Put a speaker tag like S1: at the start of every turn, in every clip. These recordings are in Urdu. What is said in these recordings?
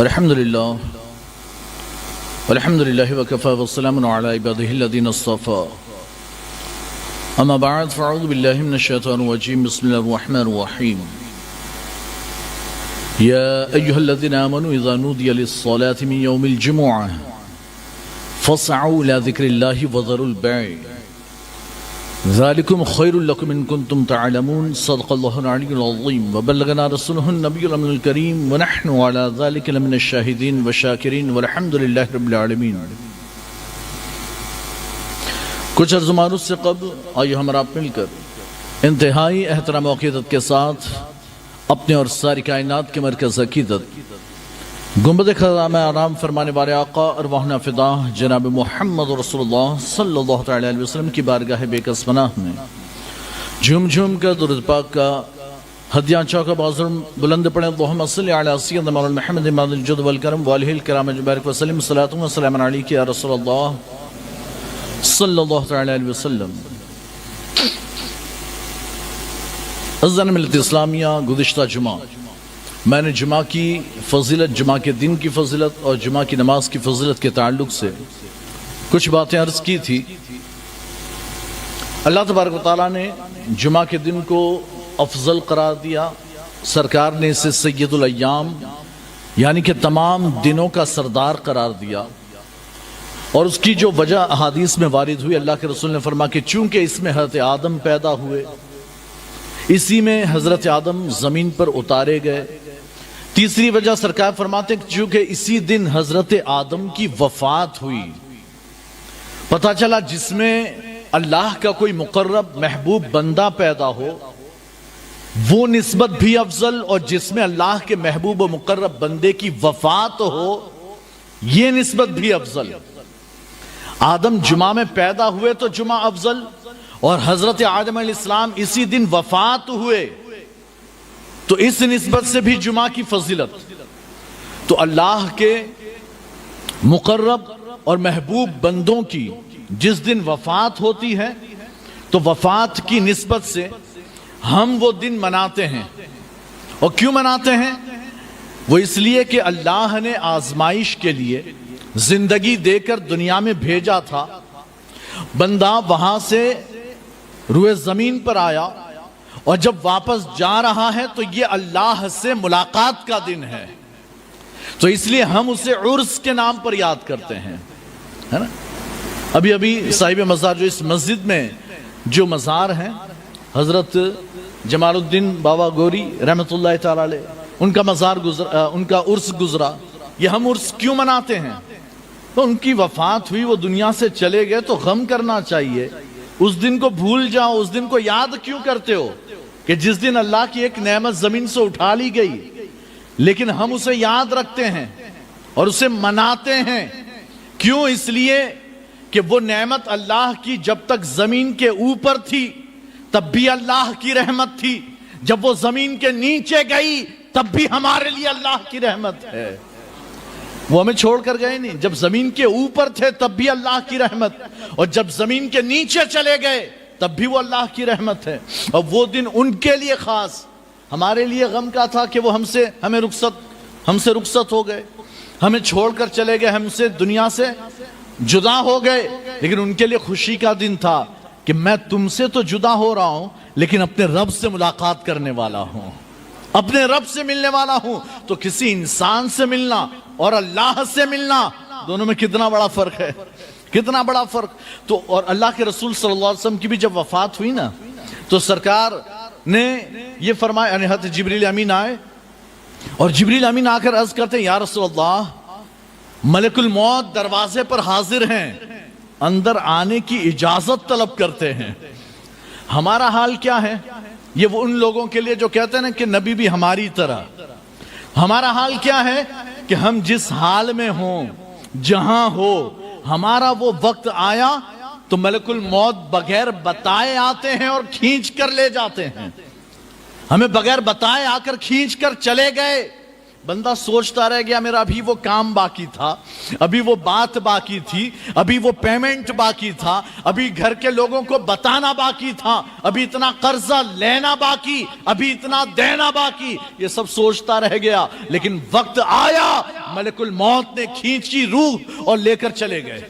S1: الحمد لله وكفى والسلام على عباده الذين اصطفى اما بعد فاعوذ بالله من الشيطان الرجيم بسم الله الرحمن الرحيم يا ايها الذين امنوا اذا نودي للصلاة من يوم الجمعة فاسعوا الى ذكر الله وذروا البيع ذلكم خير لكم إن كنتم تعلمون صدق الله العلي العظيم وبلغنا رسوله النبي الأمين الكريم ونحن على ذلك لمن الشاهدين والشاكرين والحمد لله رب العالمين. کچھ عرض معروف سے قبل آئیے ہم آپ مل کر انتہائی احترام و عقیدت کے ساتھ اپنے اور ساری کائنات کے مرکز عقیدت گنبد خزامہ آرام فرمانے والے آقا ارواحنا فدا جناب محمد رسول اللہ صلی اللہ علیہ وسلم کی بارگاہ بے کس پناہ میں جھوم جھوم کر درود پاک کا ہدیہ چوکا بازر بلند پڑھیں اللہم صلی علی سیدنا مولانا محمد مادل الجود والکرم والہ الکرام اجبارک وسلم صلاۃ و سلام علیک یا رسول اللہ صلی اللہ علیہ وسلم. عزیزان ملت اسلامیہ، گزشتہ جمعہ میں نے جمعہ کی فضیلت، جمعہ کے دن کی فضیلت اور جمعہ کی نماز کی فضیلت کے تعلق سے کچھ باتیں عرض کی تھی. اللہ تبارک و تعالیٰ نے جمعہ کے دن کو افضل قرار دیا. سرکار نے اسے سید الایام یعنی کہ تمام دنوں کا سردار قرار دیا، اور اس کی جو وجہ احادیث میں وارد ہوئی، اللہ کے رسول نے فرمایا کہ چونکہ اس میں حضرت آدم پیدا ہوئے، اسی میں حضرت آدم زمین پر اتارے گئے. تیسری وجہ سرکار فرماتے ہیں کہ چونکہ اسی دن حضرت آدم کی وفات ہوئی. پتہ چلا جس میں اللہ کا کوئی مقرب محبوب بندہ پیدا ہو وہ نسبت بھی افضل، اور جس میں اللہ کے محبوب و مقرب بندے کی وفات ہو یہ نسبت بھی افضل. آدم جمعہ میں پیدا ہوئے تو جمعہ افضل، اور حضرت آدم علیہ السلام اسی دن وفات ہوئے تو اس نسبت سے بھی جمعہ کی فضیلت. تو اللہ کے مقرب اور محبوب بندوں کی جس دن وفات ہوتی ہے تو وفات کی نسبت سے ہم وہ دن مناتے ہیں. اور کیوں مناتے ہیں؟ وہ اس لیے کہ اللہ نے آزمائش کے لیے زندگی دے کر دنیا میں بھیجا تھا. بندہ وہاں سے روئے زمین پر آیا اور جب واپس جا رہا ہے تو یہ اللہ سے ملاقات کا دن ہے، تو اس لیے ہم اسے عرس کے نام پر یاد کرتے ہیں. ہے نا؟ ابھی صاحب مزار جو اس مسجد میں جو مزار ہیں حضرت جمال الدین بابا گوری رحمت اللہ تعالی علیہ، ان کا مزار گزرا، ان کا عرس گزرا. یہ ہم عرس کیوں مناتے ہیں؟ تو ان کی وفات ہوئی، وہ دنیا سے چلے گئے تو غم کرنا چاہیے. اس دن کو بھول جاؤ، اس دن کو یاد کیوں کرتے ہو کہ جس دن اللہ کی ایک نعمت زمین سے اٹھا لی گئی، لیکن ہم اسے یاد رکھتے ہیں اور اسے مناتے ہیں. کیوں؟ اس لیے کہ وہ نعمت اللہ کی جب تک زمین کے اوپر تھی تب بھی اللہ کی رحمت تھی، جب وہ زمین کے نیچے گئی تب بھی ہمارے لیے اللہ کی رحمت ہے. وہ ہمیں چھوڑ کر گئے نہیں. جب زمین کے اوپر تھے تب بھی اللہ کی رحمت، اور جب زمین کے نیچے چلے گئے تب بھی وہ اللہ کی رحمت ہے. اور وہ دن ان کے لیے خاص، ہمارے لیے غم کا تھا کہ وہ ہم سے رخصت ہو گئے، ہمیں چھوڑ کر چلے گئے، ہم سے دنیا سے جدا ہو گئے. لیکن ان کے لیے خوشی کا دن تھا کہ میں تم سے تو جدا ہو رہا ہوں لیکن اپنے رب سے ملاقات کرنے والا ہوں، اپنے رب سے ملنے والا ہوں. تو کسی انسان سے ملنا اور اللہ سے ملنا، دونوں میں کتنا بڑا فرق ہے، کتنا بڑا فرق. تو اور اللہ کے رسول صلی اللہ علیہ وسلم کی بھی جب وفات ہوئی نا تو سرکار نے یہ فرمایا، یعنی حضرت جبریل امین آئے اور جبریل امین آ کر عرض کرتے ہیں یا رسول اللہ ملک الموت دروازے پر حاضر ہیں، اندر آنے کی اجازت طلب کرتے ہیں. ہمارا حال کیا ہے؟ یہ وہ ان لوگوں کے لیے جو کہتے ہیں نا کہ نبی بھی ہماری طرح. ہمارا حال کیا ہے کہ ہم جس حال میں ہوں، جہاں ہو، ہمارا وہ وقت آیا تو ملک الموت بغیر بتائے آتے ہیں اور کھینچ کر لے جاتے ہیں. ہمیں بغیر بتائے آ کر کھینچ کر چلے گئے. بندہ سوچتا رہ گیا میرا ابھی وہ کام باقی تھا، ابھی وہ بات باقی تھی، ابھی وہ پیمنٹ باقی تھا، ابھی گھر کے لوگوں کو بتانا باقی تھا، ابھی اتنا قرضہ لینا باقی، ابھی اتنا دینا باقی، یہ سب سوچتا رہ گیا۔ لیکن وقت آیا، ملک الموت نے کھینچی روح اور لے کر چلے گئے۔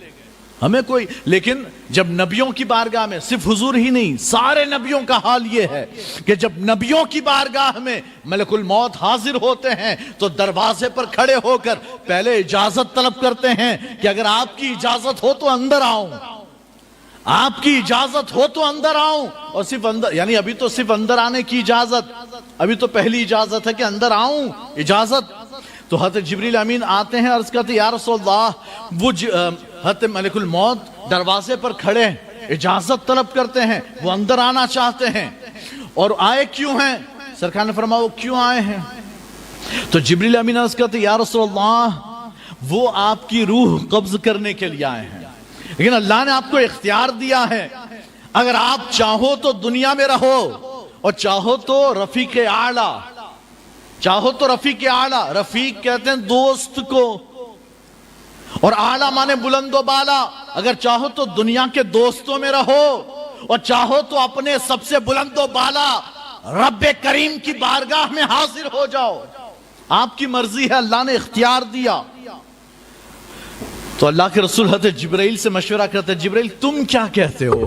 S1: ہمیں کوئی، لیکن جب نبیوں کی بارگاہ میں، صرف حضور ہی نہیں سارے نبیوں کا حال یہ ہے کہ جب نبیوں کی بارگاہ میں ملک الموت حاضر ہوتے ہیں تو دروازے پر کھڑے ہو کر پہلے اجازت طلب کرتے ہیں کہ اگر آپ کی اجازت ہو تو اندر آؤں، آپ کی اجازت ہو تو اندر آؤں۔ اور صرف اندر، یعنی ابھی تو صرف اندر آنے کی اجازت، ابھی تو پہلی اجازت ہے کہ اندر آؤں، اجازت۔ تو حضرت جبریل امین آتے ہیں، عرض کرتے یا رسول اللہ، وہ حضرت ملک الموت دروازے پر کھڑے ہیں، اجازت طلب کرتے ہیں، وہ اندر آنا چاہتے ہیں۔ اور آئے کیوں ہیں؟ سرکار نے فرمایا وہ کیوں آئے ہیں؟ تو جبریل امین عرض کرتے یا رسول اللہ، وہ آپ کی روح قبض کرنے کے لیے آئے ہیں، لیکن اللہ نے آپ کو اختیار دیا ہے، اگر آپ چاہو تو دنیا میں رہو اور چاہو تو رفیق اعلیٰ، چاہو تو رفیق اعلیٰ، رفیق کہتے ہیں دوست کو، اور اعلیٰ مانے بلند و بالا، اگر چاہو تو دنیا کے دوستوں میں رہو اور چاہو تو اپنے سب سے بلند و بالا رب کریم کی بارگاہ میں حاضر ہو جاؤ، آپ کی مرضی ہے، اللہ نے اختیار دیا۔ تو اللہ کے رسول حضرت جبرائیل سے مشورہ کرتے، جبرائیل تم کیا کہتے ہو؟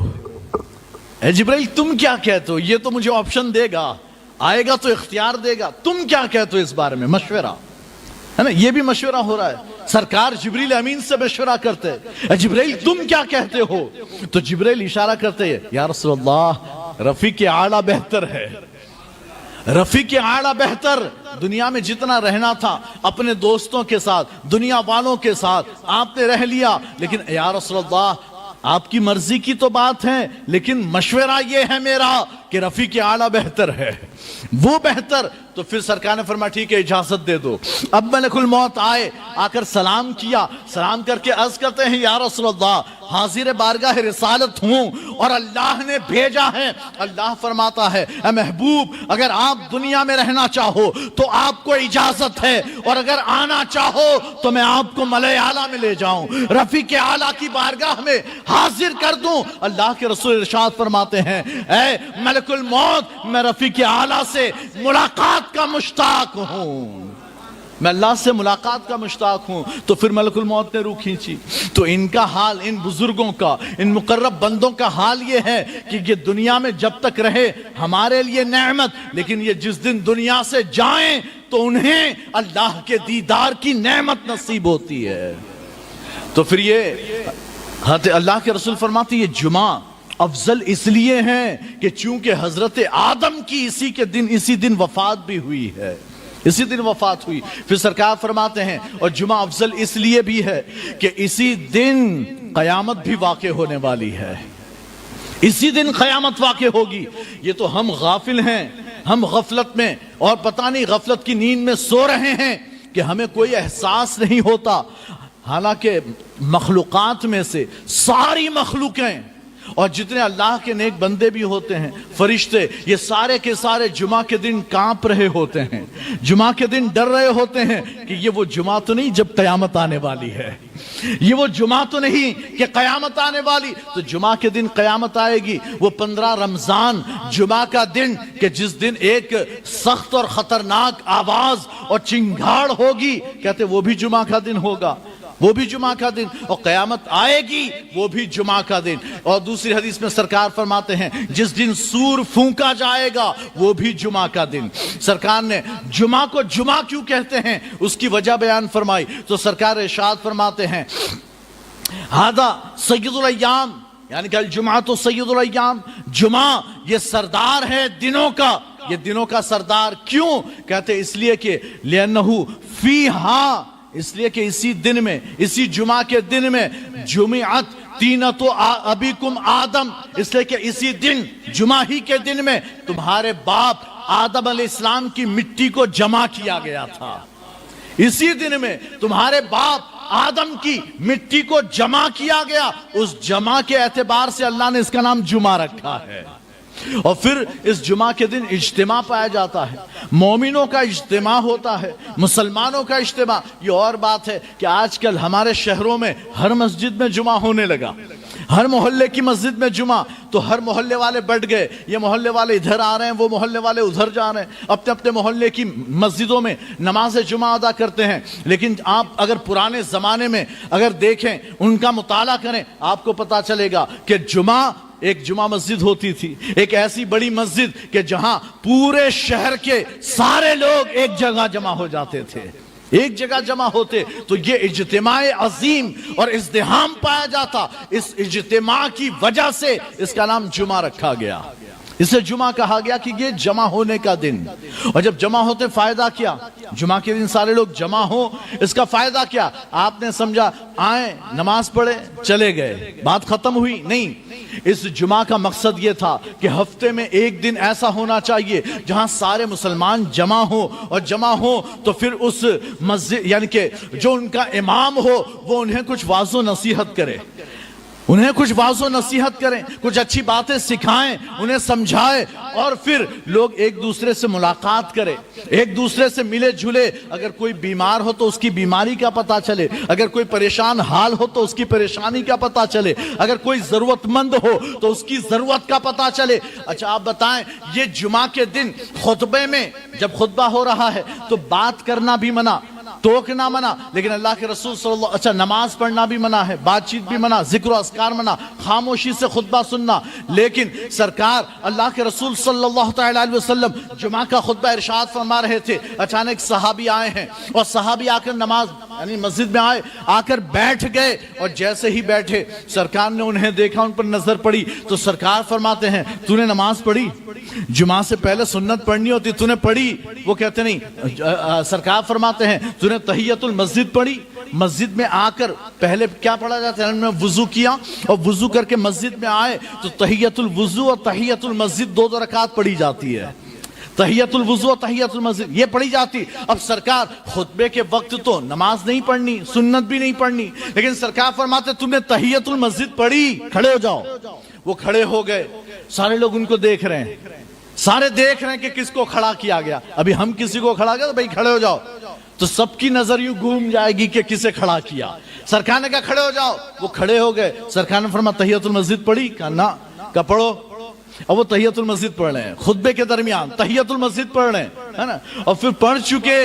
S1: اے جبرائیل تم کیا کہتے ہو؟ یہ تو مجھے آپشن دے گا، آئے گا تو اختیار دے گا، تم کیا کہتے ہو اس بارے میں؟ مشورہ ہے نا، یہ بھی مشورہ ہو رہا ہے۔ سرکار جبریل امین سے مشورہ کرتے، اے جبرائیل تم کیا کہتے ہو؟ تو جبرائیل اشارہ کرتے یا رسول اللہ، رفیق اعلیٰ بہتر ہے، رفیق اعلیٰ بہتر۔ دنیا میں جتنا رہنا تھا اپنے دوستوں کے ساتھ، دنیا والوں کے ساتھ آپ نے رہ لیا، لیکن یا رسول اللہ آپ کی مرضی کی تو بات ہے، لیکن مشورہ یہ ہے میرا کہ رفیق اعلیٰ بہتر ہے، وہ بہتر۔ تو پھر سرکار نے فرمایا ٹھیک ہے اجازت دے دو۔ اب ملک الموت آئے، آ کر سلام کیا، سلام کر کے عرض کرتے ہیں یا رسول اللہ، حاضر بارگاہ رسالت ہوں اور اللہ نے بھیجا ہے۔ اللہ فرماتا ہے اے محبوب، اگر آپ دنیا میں رہنا چاہو تو آپ کو اجازت ہے، اور اگر آنا چاہو تو میں آپ کو ملائے اعلیٰ میں لے جاؤں، رفیق اعلیٰ کی بارگاہ میں حاضر کر دوں۔ اللہ کے رسول ارشاد فرماتے ہیں اے ملک الموت، میں رفیق اعلیٰ سے ملاقات کا مشتاق ہوں، میں اللہ سے ملاقات کا مشتاق ہوں۔ تو پھر ملک الموت نے روح کھینچی۔ تو ان کا حال، ان بزرگوں کا، ان مقرب بندوں کا حال یہ ہے کہ یہ دنیا میں جب تک رہے ہمارے لیے نعمت، لیکن یہ جس دن دنیا سے جائیں تو انہیں اللہ کے دیدار کی نعمت نصیب ہوتی ہے۔ تو پھر یہ اللہ کے رسول فرماتے یہ جمعہ افضل اس لیے ہیں کہ چونکہ حضرت آدم کی اسی دن وفات بھی ہوئی ہے، اسی دن وفات ہوئی۔ پھر سرکار فرماتے ہیں اور جمعہ افضل اس لیے بھی ہے کہ اسی دن قیامت بھی واقع ہونے والی ہے، اسی دن قیامت واقع ہوگی۔ یہ تو ہم غافل ہیں، ہم غفلت میں اور پتہ نہیں غفلت کی نیند میں سو رہے ہیں کہ ہمیں کوئی احساس نہیں ہوتا، حالانکہ مخلوقات میں سے ساری مخلوقیں اور جتنے اللہ کے نیک بندے بھی ہوتے ہیں، فرشتے، یہ سارے کے سارے جمعہ کے دن کانپ رہے ہوتے ہیں، جمعہ کے دن ڈر رہے ہوتے ہیں کہ یہ وہ جمعہ تو نہیں جب قیامت آنے والی ہے، یہ وہ جمعہ تو نہیں کہ قیامت آنے والی۔ تو جمعہ کے دن قیامت آئے گی، وہ 15 رمضان جمعہ کا دن کہ جس دن ایک سخت اور خطرناک آواز اور چنگھاڑ ہوگی، کہتے وہ بھی جمعہ کا دن ہوگا، وہ بھی جمعہ کا دن، اور قیامت آئے گی وہ بھی جمعہ کا دن۔ اور دوسری حدیث میں سرکار فرماتے ہیں جس دن سور پھونکا جائے گا وہ بھی جمعہ کا دن۔ سرکار نے جمعہ کو جمعہ کیوں کہتے ہیں اس کی وجہ بیان فرمائی، تو سرکار ارشاد فرماتے ہیں ھذا سید الایام، یعنی کہ الجمعہ تو سید الایام، جمعہ یہ سردار ہے دنوں کا، یہ دنوں کا سردار۔ کیوں کہتے اس لیے کہ لأنہ فیہا، اس لیے کہ اسی دن میں، اسی جمعہ کے دن میں جمعت تینت ابیکم آدم، اس لیے کہ اسی دن جمعہ ہی کے دن میں تمہارے باپ آدم علیہ السلام کی مٹی کو جمع کیا گیا تھا، اسی دن میں تمہارے باپ آدم کی مٹی کو جمع کیا گیا، اس جمع کے اعتبار سے اللہ نے اس کا نام جمعہ رکھا ہے۔ اور پھر اس جمعہ کے دن اجتماع پایا جاتا ہے، مومنوں کا اجتماع ہوتا ہے، مسلمانوں کا اجتماع۔ یہ اور بات ہے کہ آج کل ہمارے شہروں میں ہر مسجد میں جمعہ ہونے لگا، ہر محلے کی مسجد میں جمعہ، تو ہر محلے والے بٹ گئے، یہ محلے والے ادھر آ رہے ہیں، وہ محلے والے ادھر جا رہے ہیں، اپنے اپنے محلے کی مسجدوں میں نماز جمعہ ادا کرتے ہیں۔ لیکن آپ اگر پرانے زمانے میں اگر دیکھیں، ان کا مطالعہ کریں، آپ کو پتا چلے گا کہ ایک جمعہ مسجد ہوتی تھی، ایک ایسی بڑی مسجد کہ جہاں پورے شہر کے سارے لوگ ایک جگہ جمع ہو جاتے تھے، ایک جگہ جمع ہوتے، تو یہ اجتماع عظیم اور ازدحام پایا جاتا۔ اس اجتماع کی وجہ سے اس کا نام جمعہ رکھا گیا، اسے جمعہ کہا گیا کہ یہ جمع ہونے کا دن۔ اور جب جمع ہوتے فائدہ کیا؟ جمعہ کے دن سارے لوگ جمع ہو، اس کا فائدہ کیا؟ آپ نے سمجھا آئیں نماز پڑھے چلے گئے، بات ختم ہوئی؟ نہیں، اس جمعہ کا مقصد یہ تھا کہ ہفتے میں ایک دن ایسا ہونا چاہیے جہاں سارے مسلمان جمع ہو، اور جمع ہو تو پھر اس مسجد یعنی کہ جو ان کا امام ہو وہ انہیں کچھ واعظ و نصیحت کرے، انہیں کچھ واعظ و نصیحت کریں، کچھ اچھی باتیں سکھائیں، انہیں سمجھائے، اور پھر لوگ ایک دوسرے سے ملاقات کریں، ایک دوسرے سے ملے جھلے۔ اگر کوئی بیمار ہو تو اس کی بیماری کا پتہ چلے، اگر کوئی پریشان حال ہو تو اس کی پریشانی کا پتہ چلے، اگر کوئی ضرورت مند ہو تو اس کی ضرورت کا پتہ چلے۔ اچھا آپ بتائیں، یہ جمعہ کے دن خطبے میں جب خطبہ ہو رہا ہے تو بات کرنا بھی منع، ٹوکنا منع، لیکن اللہ کے رسول صلی اللہ اچھا نماز پڑھنا بھی منع ہے، بات چیت بھی منع، ذکر و اذکار منع، خاموشی سے خطبہ سننا۔ لیکن سرکار اللہ کے رسول صلی اللہ تعالی علیہ وسلم جمعہ کا خطبہ ارشاد فرما رہے تھے، اچانک صحابی آئے ہیں، اور صحابی آ کر نماز یعنی مسجد میں آ کر بیٹھ گئے، اور جیسے ہی بیٹھے سرکار نے انہیں دیکھا، ان پر نظر پڑی، تو سرکار فرماتے ہیں تو نے نماز پڑھی؟ جمعہ سے پہلے سنت پڑھنی ہوتی، تو نے پڑھی؟ وہ کہتے نہیں، سرکار فرماتے ہیں تو نے تحیت المسجد پڑھی؟ مسجد میں آ کر پہلے کیا پڑھا جاتا ہے؟ انہوں نے وضو کیا، اور وضو کر کے مسجد میں آئے تو تحیت الوضو اور تحیت المسجد دو رکعت پڑھی جاتی ہے، تحیت الوضو اور تحیت المسجد یہ پڑھی جاتی۔ اب سرکار خطبے کے وقت تو نماز نہیں پڑھنی، سنت بھی نہیں پڑھنی، لیکن سرکار فرماتے تم نے تحیت المسجد پڑھی؟ کھڑے ہو جاؤ۔ وہ کھڑے ہو گئے، سارے لوگ ان کو دیکھ رہے ہیں، سارے دیکھ رہے ہیں کہ کس کو کھڑا کیا گیا۔ ابھی ہم کسی کو کھڑا کیا تو بھائی کھڑے ہو جاؤ، تو سب کی نظر یوں گھوم جائے گی کہ کسے کھڑا کیا۔ سرکار نے کہا کھڑے ہو جاؤ، وہ کھڑے ہو گئے۔ سرکار نے فرمایا تحیت المسجد پڑھی؟ کہا نا۔ کہا پڑھو۔ اور وہ تحیت المسجد پڑھ رہے ہیں، خطبے کے درمیان تحیت المسجد پڑھ رہے ہیں، ہے نا، اور پھر پڑھ چکے۔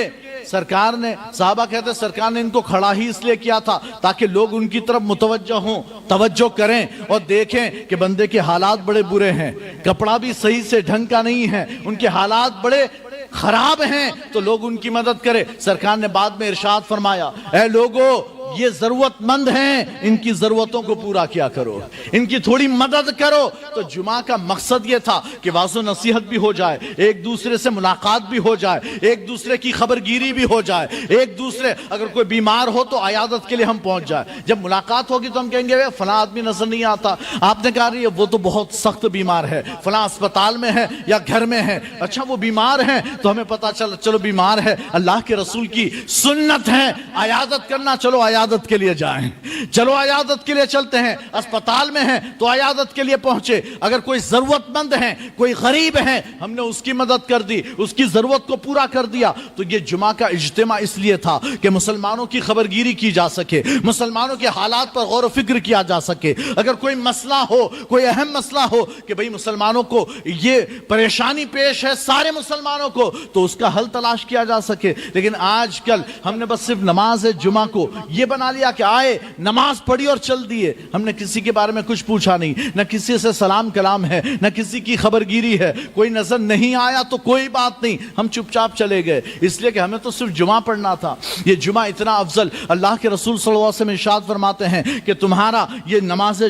S1: سرکار نے، صحابہ کہتے ہیں سرکار نے ان کو کھڑا ہی اس لیے کیا تھا تاکہ لوگ ان کی طرف متوجہ ہوں، توجہ کریں اور دیکھیں کہ بندے کے حالات بڑے برے ہیں، کپڑا بھی صحیح سے ڈھنگ کا نہیں ہے، ان کے حالات بڑے خراب ہیں، تو لوگ ان کی مدد کریں۔ سرکار نے بعد میں ارشاد فرمایا اے لوگو، یہ ضرورت مند ہیں، ان کی ضرورتوں کو پورا کیا کرو، ان کی تھوڑی مدد کرو۔ تو جمعہ کا مقصد یہ تھا کہ واعظ و نصیحت بھی ہو جائے، ایک دوسرے سے ملاقات بھی ہو جائے، ایک دوسرے کی خبرگیری بھی ہو جائے، ایک دوسرے اگر کوئی بیمار ہو تو عیادت کے لیے ہم پہنچ جائے۔ جب ملاقات ہوگی تو ہم کہیں گے فلاں آدمی نظر نہیں آتا، آپ نے کہا رہی ہے وہ تو بہت سخت بیمار ہے، فلاں اسپتال میں ہے یا گھر میں ہے۔ اچھا وہ بیمار ہیں تو ہمیں پتا چلو بیمار ہے، اللہ کے رسول کی سنت ہے عیادت کرنا، چلو عیادت کے لیے جائیں، چلو عیادت کے لیے چلتے ہیں۔ اسپتال میں ہیں تو عیادت کے لیے پہنچے، اگر کوئی ضرورت مند ہے، کوئی غریب ہے، ہم نے اس کی مدد کر دی، اس کی ضرورت کو پورا کر دیا۔ تو یہ جمعہ کا اجتماع اس لیے تھا کہ مسلمانوں کی خبرگیری کی جا سکے، مسلمانوں کے حالات پر غور و فکر کیا جا سکے، اگر کوئی مسئلہ ہو، کوئی اہم مسئلہ ہو کہ بھئی مسلمانوں کو یہ پریشانی پیش ہے، سارے مسلمانوں کو، تو اس کا حل تلاش کیا جا سکے۔ لیکن آج کل ہم نے بس صرف نماز جمعہ کو یہ بنا لیا کہ آئے نماز پڑھی اور چل دیے، ہم نے کسی کے بارے میں کچھ پوچھا نہیں، نہ کسی سے سلام کلام ہے، نہ کسی کی خبرگیری ہے، کوئی نظر نہیں آیا تو کوئی بات نہیں، ہم چپ چاپ چلے گئے، اس لیے کہ ہمیں تو صرف جمعہ پڑھنا تھا۔ یہ جمعہ اتنا افضل، اللہ کے رسول صلی اللہ علیہ وسلم ارشاد فرماتے ہیں کہ تمہارا یہ نماز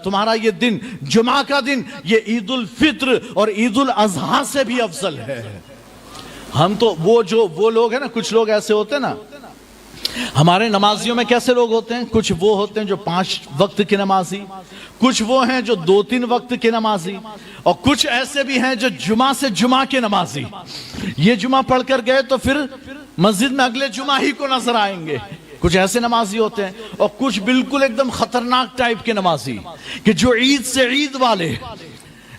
S1: تمہارا یہ دن، جمعہ کا دن، یہ عید الفطر اور عید الاضحیٰ سے بھی افضل ہے۔ ہم تو وہ لوگ ہیں نا، کچھ لوگ ایسے ہوتے ہیں نا، ہمارے نمازیوں میں کیسے لوگ ہوتے ہیں، کچھ وہ ہوتے ہیں جو 5 وقت کے نمازی، کچھ وہ ہیں جو 2-3 وقت کے نمازی، اور کچھ ایسے بھی ہیں جو جمعہ سے جمعہ کے نمازی۔ یہ جمعہ پڑھ کر گئے تو پھر مسجد میں اگلے جمعہ ہی کو نظر آئیں گے، کچھ ایسے نمازی ہوتے ہیں، اور کچھ بالکل ایک دم خطرناک ٹائپ کے نمازی کہ جو عید سے عید والے،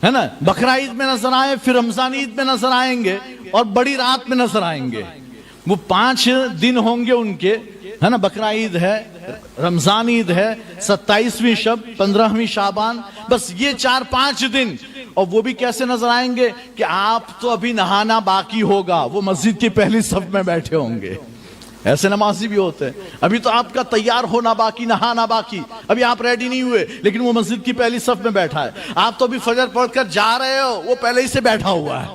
S1: ہے نا, بقرہ عید میں نظر آئے, پھر رمضان عید میں نظر آئیں گے, اور بڑی رات میں نظر آئیں گے. وہ 5 دن ہوں گے ان کے, ہے نا. بقرہ عید ہے, رمضان عید ہے, 27ویں شب, 15ویں شعبان, بس یہ 4-5 دن. اور وہ بھی کیسے نظر آئیں گے کہ آپ تو ابھی نہانا باقی ہوگا, وہ مسجد کی پہلی صف میں بیٹھے ہوں گے. ایسے نمازی بھی ہوتے ہیں, ابھی تو آپ کا تیار ہونا باقی, نہانا باقی, ابھی آپ ریڈی نہیں ہوئے, لیکن وہ مسجد کی پہلی صف میں بیٹھا ہے. آپ تو ابھی فجر پڑھ کر جا رہے ہو, وہ پہلے ہی سے بیٹھا ہوا ہے.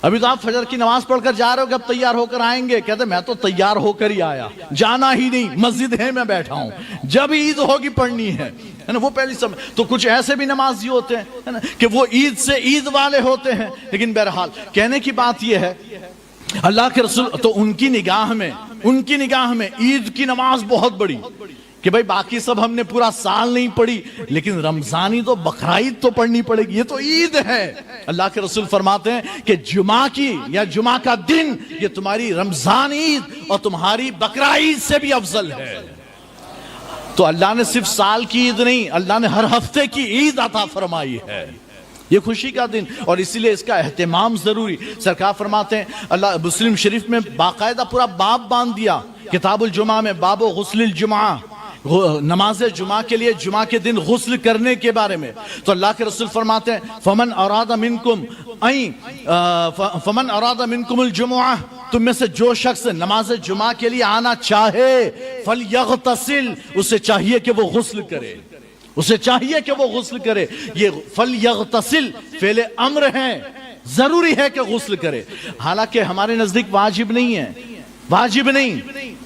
S1: ابھی تو آپ فجر کی نماز پڑھ کر جا رہے ہو کہ اب تیار ہو کر آئیں گے, کہتے میں تو تیار ہو کر ہی آیا, جانا ہی نہیں, مسجد ہے میں بیٹھا ہوں, جب عید ہوگی پڑھنی ہے نا. وہ پہلی سب. تو کچھ ایسے بھی نمازی ہوتے ہیں کہ وہ عید سے عید والے ہوتے ہیں. لیکن بہرحال کہنے کی بات یہ ہے, اللہ کے رسول تو ان کی نگاہ میں عید کی نماز بہت بڑی, کہ بھائی باقی سب ہم نے پورا سال نہیں پڑھی, لیکن رمضانی تو بقرہ عید تو پڑھنی پڑے گی, یہ تو عید ہے. اللہ کے رسول فرماتے ہیں کہ جمعہ کی یا جمعہ کا دن یہ تمہاری رمضان عید اور تمہاری بقرہ عید سے بھی افضل ہے. تو اللہ نے صرف سال کی عید نہیں, اللہ نے ہر ہفتے کی عید عطا فرمائی ہے. یہ خوشی کا دن, اور اسی لیے اس کا اہتمام ضروری. سرکار فرماتے ہیں, اللہ مسلم شریف میں باقاعدہ پورا باب باندھ دیا کتاب الجمعہ میں, باب غسل الجمعہ, نماز جمعہ کے لیے جمعہ کے دن غسل کرنے کے بارے میں. تو اللہ کے رسول فرماتے ہیں فمن اراد منکم الجمعہ, تم میں سے جو شخص نماز جمعہ کے لیے آنا چاہے, فلیغتسل, اسے چاہیے کہ وہ غسل کرے, اسے چاہیے کہ وہ غسل کرے. یہ فلیغتسل فعل امر ہے, ضروری ہے کہ غسل کرے. حالانکہ ہمارے نزدیک واجب نہیں ہے, واجب نہیں,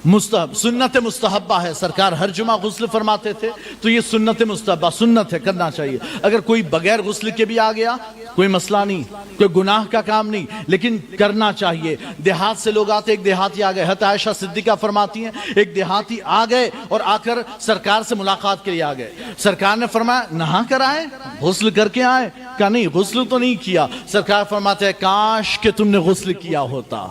S1: مستحب, سنت مستحبہ ہے. سرکار ہر جمعہ غسل فرماتے تھے, تو یہ سنت مستحبہ, سنت ہے, کرنا چاہیے. اگر کوئی بغیر غسل کے بھی آ گیا کوئی مسئلہ نہیں, کوئی گناہ کا کام نہیں, لیکن کرنا چاہیے. دیہات سے لوگ آتے, ایک دیہاتی آ گئے, حضرت عائشہ صدیقہ فرماتی ہیں ایک دیہاتی آ گئے اور آ کر سرکار سے ملاقات کے لیے آ گئے. سرکار نے فرمایا نہا کر آئے, غسل کر کے آئے؟ کہا نہیں, غسل تو نہیں کیا. سرکار فرماتے ہیں کاش کہ تم نے غسل کیا ہوتا,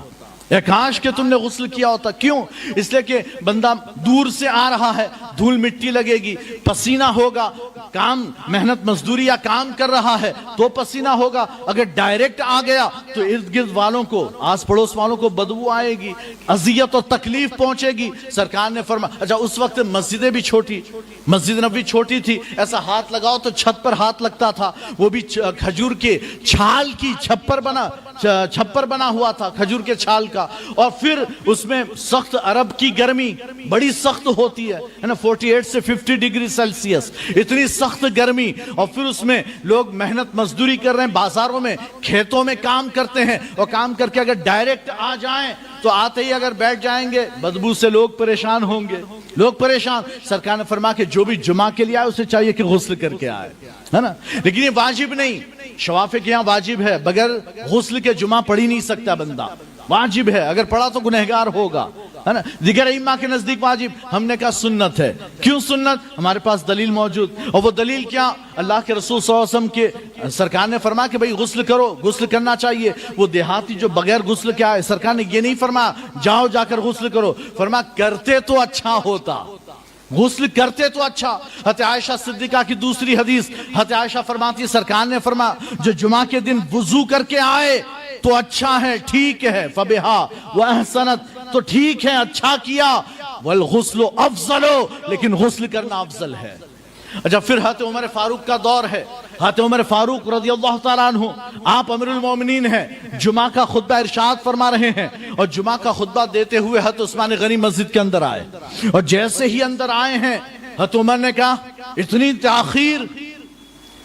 S1: کاش کہ تم نے غسل کیا ہوتا. کیوں؟ اس لیے کہ بندہ دور سے آ رہا ہے, دھول مٹی لگے گی, پسینہ ہوگا, کام محنت مزدوری یا کام کر رہا ہے تو پسینہ ہوگا. اگر ڈائریکٹ آ گیا تو ارد گرد والوں کو, آس پڑوس والوں کو بدبو آئے گی, اذیت اور تکلیف پہنچے گی. سرکار نے فرمایا, اچھا اس وقت مسجدیں بھی چھوٹی, مسجد نبوی چھوٹی تھی, ایسا ہاتھ لگاؤ تو چھت پر ہاتھ لگتا تھا, وہ بھی کھجور کے چھال کی چھپر بنا ہوا تھا, کھجور کے چھال کا. اور پھر اس میں سخت عرب کی گرمی بڑی سخت ہوتی ہے نا, 48 سے 50 ڈگری سیلسیس, اتنی سخت گرمی. اور پھر اس میں لوگ محنت مزدوری کر رہے ہیں, بازاروں میں کھیتوں میں کام کرتے ہیں, اور کام کر کے اگر ڈائریکٹ آ جائیں تو آتے ہی اگر بیٹھ جائیں گے, بدبو سے لوگ پریشان ہوں گے, لوگ پریشان. سرکار نے فرمایا کہ جو بھی جمعہ کے لیے آئے اسے چاہیے کہ غسل کر کے آئے, ہے نا. لیکن یہ واجب نہیں, شوافے کے یہاں واجب ہے, بغیر غسل کے جمعہ پڑھ ہی نہیں سکتا بندہ, واجب ہے, اگر پڑھا تو گنہگار ہوگا, ہے نا. دیگر ائمہ کے نزدیک واجب, ہم نے کہا سنت ہے. کیوں سنت؟ ہمارے پاس دلیل موجود, اور وہ دلیل کیا؟ اللہ کے رسول صلی اللہ علیہ وسلم کے سرکار نے فرمایا کہ بھئی غسل کرو, غسل کرنا چاہیے. وہ دیہاتی جو بغیر غسل کے آئے, سرکار نے یہ نہیں فرمایا جاؤ جا کر غسل کرو, فرمایا کرتے تو اچھا ہوتا, غسل کرتے تو اچھا. حضرت عائشہ صدیقہ کی دوسری حدیث, حضرت عائشہ فرماتی ہے سرکار نے فرمایا جو جمعہ کے دن وضو کر کے آئے تو اچھا ہے, ٹھیک ہے, فبہا واحسنت, تو ٹھیک ہے, اچھا کیا, والغسل افضل, لیکن غسل کرنا افضل ہے. اچھا پھر حضرت عمر فاروق کا دور ہے, حضرت عمر فاروق رضی اللہ تعالیٰ عنہ, آپ امیر المومنین ہیں, جمعہ کا خطبہ ارشاد فرما رہے ہیں, اور جمعہ کا خطبہ دیتے ہوئے حضرت عثمان غنی مسجد کے اندر آئے, اور جیسے ہی اندر آئے ہیں حضرت عمر نے کہا اتنی تاخیر,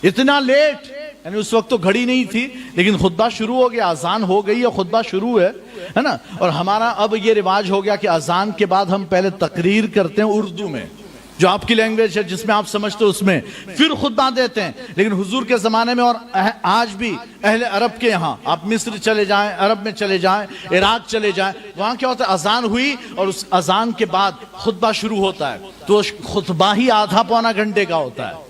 S1: اتنا لیٹ, یعنی اس وقت تو گھڑی نہیں تھی, لیکن خطبہ شروع ہو گیا, اذان ہو گئی اور خطبہ شروع ہے نا. اور ہمارا اب یہ رواج ہو گیا کہ اذان کے بعد ہم پہلے تقریر کرتے ہیں اردو میں, جو آپ کی لینگویج ہے, جس میں آپ سمجھتے ہو اس میں, پھر خطبہ دیتے ہیں. لیکن حضور کے زمانے میں اور آج بھی اہل عرب کے یہاں, آپ مصر چلے جائیں, عرب میں چلے جائیں, عراق چلے جائیں, وہاں کیا ہوتا ہے, اذان ہوئی اور اس اذان کے بعد خطبہ شروع ہوتا ہے, تو خطبہ ہی آدھا پونا گھنٹے کا ہوتا ہے,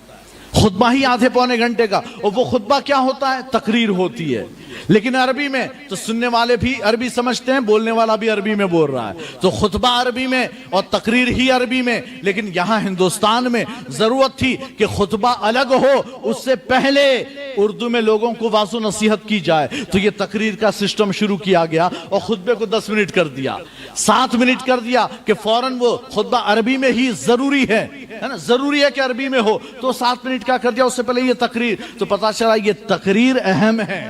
S1: خطبہ ہی آدھے پونے گھنٹے کا، اور وہ خطبہ کیا ہوتا ہے؟ تقریر ہوتی ہے، لیکن عربی میں، تو سننے والے بھی عربی سمجھتے ہیں، بولنے والا بھی عربی میں بول رہا ہے، تو خطبہ عربی میں اور تقریر ہی عربی میں۔ لیکن یہاں ہندوستان میں ضرورت تھی کہ خطبہ الگ ہو، اس سے پہلے اردو میں لوگوں کو واضح نصیحت کی جائے، تو یہ تقریر کا سسٹم شروع کیا گیا، اور خطبے کو 10 منٹ کر دیا، 7 منٹ کر دیا، کہ فوراً وہ خطبہ عربی میں ہی ضروری ہے نا، ضروری ہے کہ عربی میں ہو، تو 7 منٹ کا کر دیا، اس سے پہلے یہ تقریر۔ تو پتا چلا یہ تقریر اہم ہے،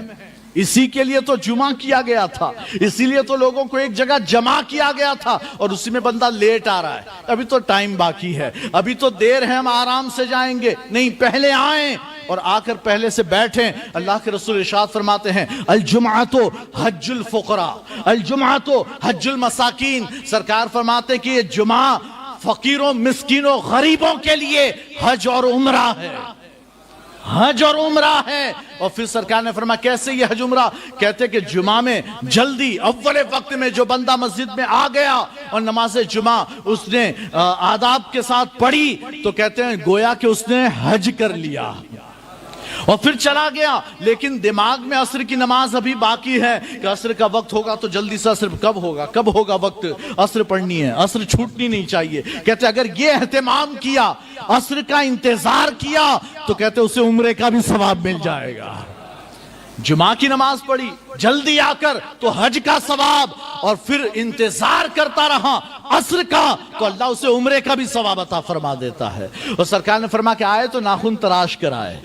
S1: اسی کے لیے تو جمعہ کیا گیا تھا، اسی لیے تو لوگوں کو ایک جگہ جمع کیا گیا تھا، اور اسی میں بندہ لیٹ آ رہا ہے، ابھی تو ٹائم باقی ہے، ابھی تو دیر ہے، ہم آرام سے جائیں گے، نہیں، پہلے آئیں اور آ کر پہلے سے بیٹھیں۔ اللہ کے رسول ارشاد فرماتے ہیں الجمعۃ حج الفقراء، الجمعۃ حج المساکین، سرکار فرماتے کہ یہ جمعہ فقیروں، مسکینوں، غریبوں کے لیے حج اور عمرہ ہے، حج اور عمرہ ہے۔ اور پھر سرکار نے فرمایا کیسے یہ حج عمرہ؟ کہتے کہ جمعہ میں جلدی اول وقت میں جو بندہ مسجد میں آ گیا اور نماز جمعہ اس نے آداب کے ساتھ پڑھی، تو کہتے ہیں گویا کہ اس نے حج کر لیا، اور پھر چلا گیا، لیکن دماغ میں عصر کی نماز ابھی باقی ہے کہ عصر کا وقت ہوگا تو جلدی سے عصر کب ہوگا وقت، عصر پڑھنی ہے، عصر چھوٹنی نہیں چاہیے۔ کہتے اگر یہ اہتمام کیا، عصر کا انتظار کیا، تو کہتے اسے عمرے کا بھی ثواب مل جائے گا۔ جمعہ کی نماز پڑھی جلدی آ کر تو حج کا ثواب، اور پھر انتظار کرتا رہا عصر کا، تو اللہ اسے عمرے کا بھی ثواب عطا فرما دیتا ہے۔ اور سرکار نے فرمایا کہ آئے تو ناخن تراش کر آئے۔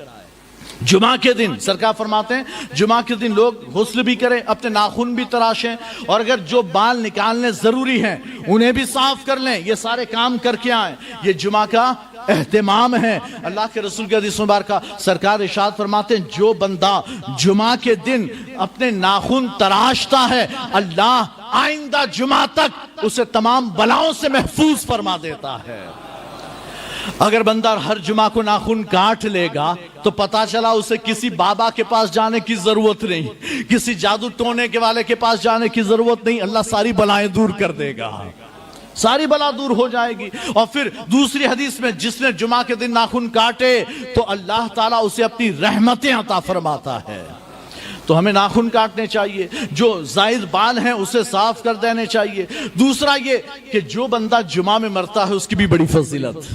S1: جمعہ کے دن سرکار فرماتے ہیں جمعہ کے دن لوگ غسل بھی کریں، اپنے ناخن بھی تراشیں، اور اگر جو بال نکالنے ضروری ہیں انہیں بھی صاف کر لیں، یہ سارے کام کر کے آئیں۔ یہ جمعہ کا اہتمام ہے۔ اللہ کے رسول کے حدیث مبارکہ سرکار ارشاد فرماتے ہیں جو بندہ جمعہ کے دن اپنے ناخن تراشتا ہے، اللہ آئندہ جمعہ تک اسے تمام بلاؤں سے محفوظ فرما دیتا ہے۔ اگر بندہ ہر جمعہ کو ناخن کاٹ لے گا تو پتا چلا اسے کسی بابا کے پاس جانے کی ضرورت نہیں، کسی جادو ٹونے کے والے کے پاس جانے کی ضرورت نہیں، اللہ ساری بلائیں دور کر دے گا، ساری بلا دور ہو جائے گی۔ اور پھر دوسری حدیث میں جس نے جمعہ کے دن ناخن کاٹے تو اللہ تعالیٰ اسے اپنی رحمتیں عطا فرماتا ہے۔ تو ہمیں ناخن کاٹنے چاہیے، جو زائد بال ہیں اسے صاف کر دینے چاہیے۔ دوسرا یہ کہ جو بندہ جمعہ میں مرتا ہے اس کی بھی بڑی فضیلت،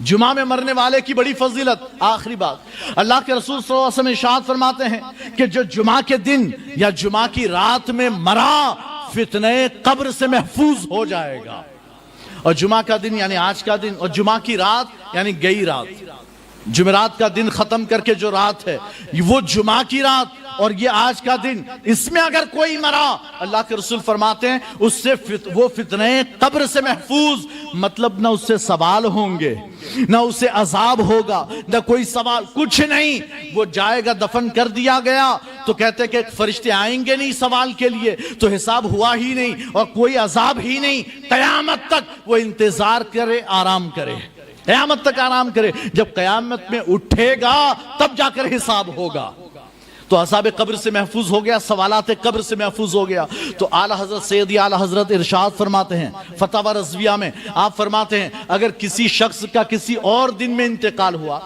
S1: جمعہ میں مرنے والے کی بڑی فضیلت۔ آخری بات، اللہ کے رسول صلی اللہ علیہ وسلم ارشاد فرماتے ہیں کہ جو جمعہ کے دن یا جمعہ کی رات میں مرا فتنہ قبر سے محفوظ ہو جائے گا۔ اور جمعہ کا دن یعنی آج کا دن، اور جمعہ کی رات یعنی گئی رات، جمعرات کا دن ختم کر کے جو رات ہے وہ جمعہ کی رات، اور یہ آج کا دن، اس میں اگر کوئی مرا اللہ کے رسول فرماتے ہیں اس سے وہ فتنہ قبر سے محفوظ، مطلب نہ اس سے سوال ہوں گے، نہ اسے عذاب ہوگا، نہ کوئی سوال، کچھ نہیں، وہ جائے گا، دفن کر دیا گیا تو کہتے کہ فرشتے آئیں گے نہیں سوال کے لیے، تو حساب ہوا ہی نہیں اور کوئی عذاب ہی نہیں، قیامت تک وہ انتظار کرے، آرام کرے، قیامت تک آرام کرے، جب قیامت میں اٹھے گا تب جا کر حساب ہوگا۔ تو عذاب قبر سے محفوظ ہو گیا، سوالات قبر سے محفوظ ہو گیا۔ تو اعلیٰ حضرت سیدی اعلیٰ حضرت ارشاد فرماتے ہیں فتاوی رضویہ میں، آپ فرماتے ہیں اگر کسی شخص کا کسی اور دن میں انتقال ہوا،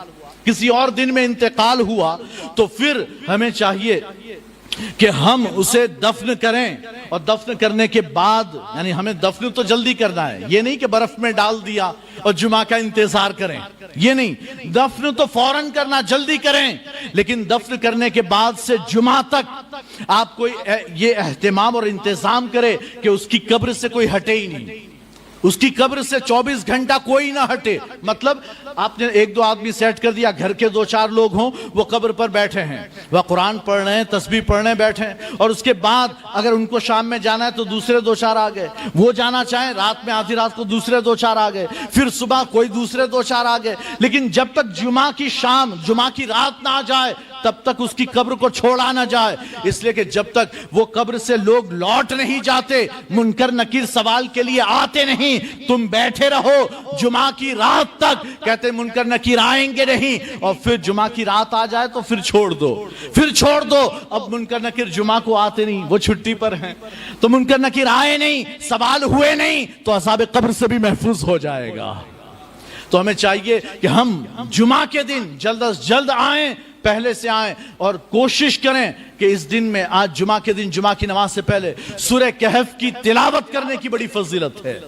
S1: کسی اور دن میں انتقال ہوا، تو پھر ہمیں چاہیے کہ ہم اسے دفن کریں، اور دفن کرنے کے بعد یعنی ہمیں دفن تو جلدی کرنا ہے، یہ نہیں کہ برف میں ڈال دیا اور جمعہ کا انتظار کریں، یہ نہیں، دفن تو فوراً کرنا، جلدی کریں، لیکن دفن کرنے کے بعد سے جمعہ تک آپ کوئی یہ اہتمام اور انتظام کرے کہ اس کی قبر سے کوئی ہٹے ہی نہیں، اس کی قبر سے 24 گھنٹہ کوئی نہ ہٹے۔ مطلب آپ نے ایک دو آدمی سیٹ کر دیا، گھر کے 2-4 لوگ ہوں، وہ قبر پر بیٹھے ہیں، وہ قرآن پڑھ رہے ہیں، تسبیح پڑھنے بیٹھے ہیں، اور اس کے بعد اگر ان کو شام میں جانا ہے تو دوسرے 2-4 آ گئے، وہ جانا چاہیں رات میں آدھی رات کو دوسرے 2-4 آ گئے، پھر صبح کوئی دوسرے 2-4 آ گئے، لیکن جب تک جمعہ کی شام، جمعہ کی رات نہ آ جائے تب تک اس کی قبر کو چھوڑا نہ جائے، اس لیے کہ جب تک وہ قبر سے لوگ لوٹ نہیں جاتے، منکر نکیر سوال کے لیے آتے نہیں، تم بیٹھے رہو جمعہ کی رات تک، کہتے منکر نکیر آئیں گے نہیں، اور پھر جمعہ کی رات آ جائے تو پھر چھوڑ دو، پھر چھوڑ دو۔ اب منکر نکیر جمعہ کو آتے نہیں، وہ چھٹی پر ہیں، تو منکر نکیر آئے نہیں، سوال ہوئے نہیں، تو عذاب قبر سے بھی محفوظ ہو جائے گا۔ تو ہمیں چاہیے کہ ہم جمعہ کے دن جلد از جلد آئیں، پہلے سے آئیں، اور کوشش کریں کہ اس دن میں، آج جمعہ کے دن جمعہ کی نماز سے پہلے سورہ کہف کی تلاوت کرنے کی بڑی فضیلت ہے،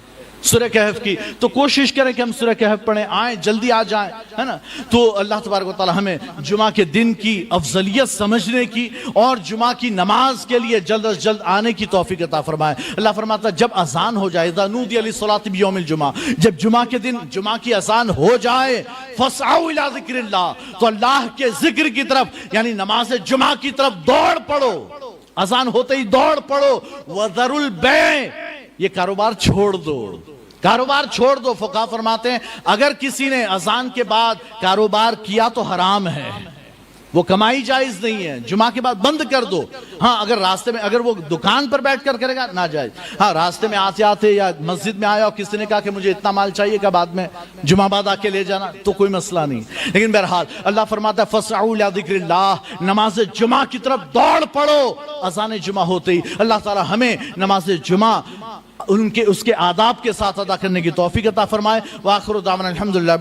S1: سورہ کہف کی، تو کوشش کریں کہ ہم سورہ کہف پڑھیں، آئیں، جلدی آ جائیں، ہے نا۔ تو اللہ تبارک و تعالی ہمیں جمعہ کے دن کی افضلیت سمجھنے کی اور جمعہ کی نماز کے لیے جلد از جلد آنے کی توفیق عطا فرمائے۔ اللہ فرماتا ہے جب اذان ہو جائے، اذا نودی للصلاۃ بیوم الجمعہ، جب جمعہ کے دن جمعہ کی اذان ہو جائے، فاسعوا الی ذکر اللہ، تو اللہ کے ذکر کی طرف، یعنی نماز جمعہ کی طرف دوڑ پڑو، اذان ہوتے ہی دوڑ پڑو۔ وذروا البیع، یہ کاروبار چھوڑ دو، کاروبار چھوڑ دو۔ فقہا فرماتے ہیں اگر کسی نے اذان کے بعد کاروبار کیا تو حرام ہے، وہ کمائی جائز نہیں ہے، جمعہ کے بعد بند کر دو۔ ہاں اگر راستے میں، اگر وہ دکان پر بیٹھ کر کرے گا ناجائز، ہاں راستے میں آتے آتے یا مسجد میں آیا اور کسی نے کہا کہ مجھے اتنا مال چاہیے کہ بعد میں جمعہ بعد آ کے لے جانا، تو کوئی مسئلہ نہیں۔ لیکن بہرحال اللہ فرماتا ہے فَاسْعَوْا إِلَىٰ ذِكْرِ اللَّهِ، نماز جمعہ کی طرف دوڑ پڑو، اذان جمعہ ہوتے ہی۔ اللہ تعالی ہمیں نماز جمعہ اس کے آداب کے ساتھ ادا کرنے کی توفیق عطا فرمائے۔ وآخر دعوانا الحمدللہ۔